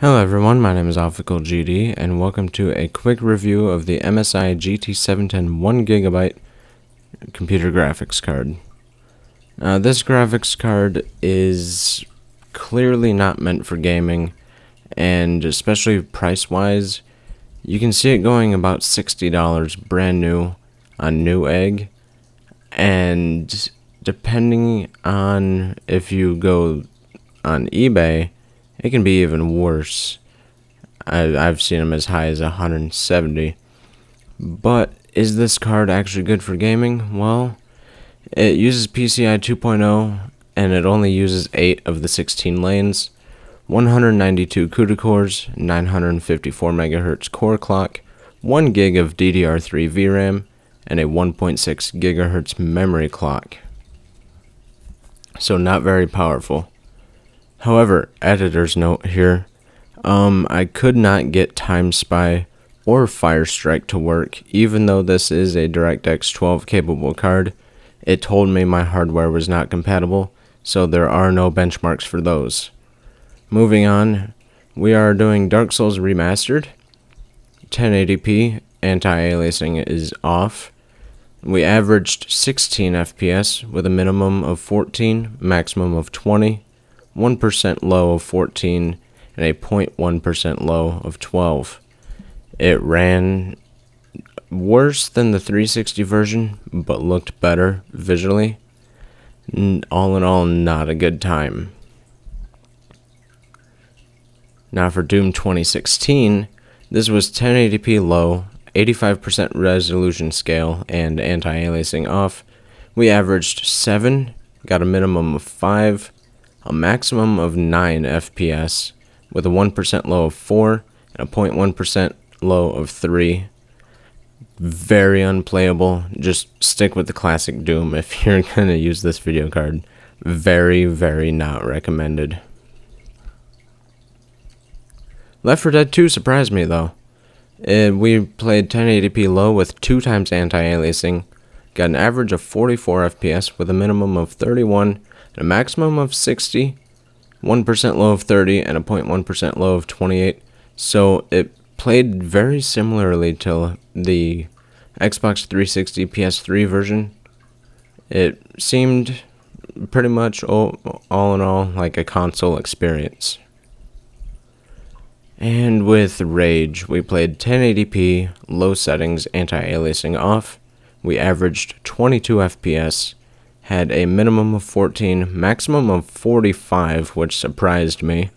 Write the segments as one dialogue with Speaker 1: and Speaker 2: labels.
Speaker 1: Hello everyone, my name is GD, and welcome to a quick review of the MSI GT710 1GB computer graphics card. This graphics card is clearly not meant for gaming, and especially price-wise, you can see it going about $60 brand new on Newegg, and depending on if you go on eBay, it can be even worse. I've seen them as high as 170. But is this card actually good for gaming? Well, it uses PCI 2.0 and it only uses 8 of the 16 lanes, 192 CUDA cores, 954 MHz core clock, 1 gig of DDR3 VRAM, and a 1.6 GHz memory clock. So not very powerful. However, editor's note here, I could not get TimeSpy or Firestrike to work, even though this is a DirectX 12 capable card. It told me my hardware was not compatible, so there are no benchmarks for those. Moving on, we are doing Dark Souls Remastered. 1080p, anti-aliasing is off. We averaged 16 FPS with a minimum of 14, maximum of 20. 1% low of 14, and a 0.1% low of 12. It ran worse than the 360 version, but looked better visually. All in all, not a good time. Now for Doom 2016, this was 1080p low, 85% resolution scale, and anti-aliasing off. We averaged 7, got a minimum of 5, a maximum of 9 FPS, with a 1% low of 4 and a 0.1% low of 3. Very unplayable. Just stick with the classic Doom if you're going to use this video card. Very, very not recommended. Left 4 Dead 2 surprised me though. We played 1080p low with 2 times anti-aliasing, got an average of 44 FPS with a minimum of 31 and a maximum of 60, 1% low of 30, and a 0.1% low of 28. So it played very similarly to the Xbox 360 PS3 version. It seemed pretty much all in all like a console experience. And with Rage, we played 1080p, low settings, anti-aliasing off. We averaged 22 FPS. Had a minimum of 14, maximum of 45, which surprised me,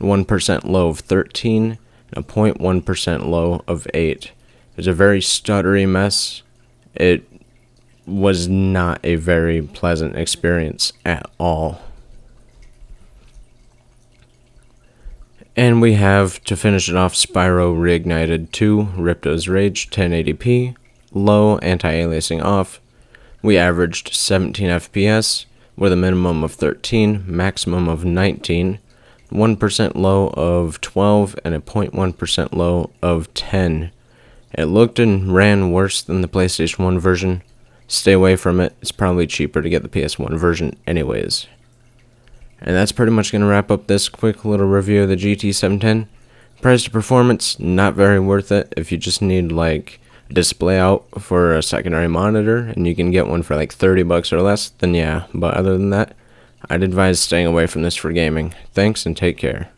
Speaker 1: 1% low of 13, and a 0.1% low of 8. It was a very stuttery mess. It was not a very pleasant experience at all. And we have, to finish it off, Spyro Reignited 2, Ripto's Rage, 1080p, low, anti-aliasing off. We averaged 17 FPS with a minimum of 13, maximum of 19, 1% low of 12, and a 0.1% low of 10. It looked and ran worse than the PlayStation 1 version. Stay away from it. It's probably cheaper to get the PS1 version anyways. And that's pretty much going to wrap up this quick little review of the GT710. Price to performance, not very worth it if you just need like display out for a secondary monitor and you can get one for like $30 or less, then yeah, but other than that, I'd advise staying away from this for gaming. Thanks and take care.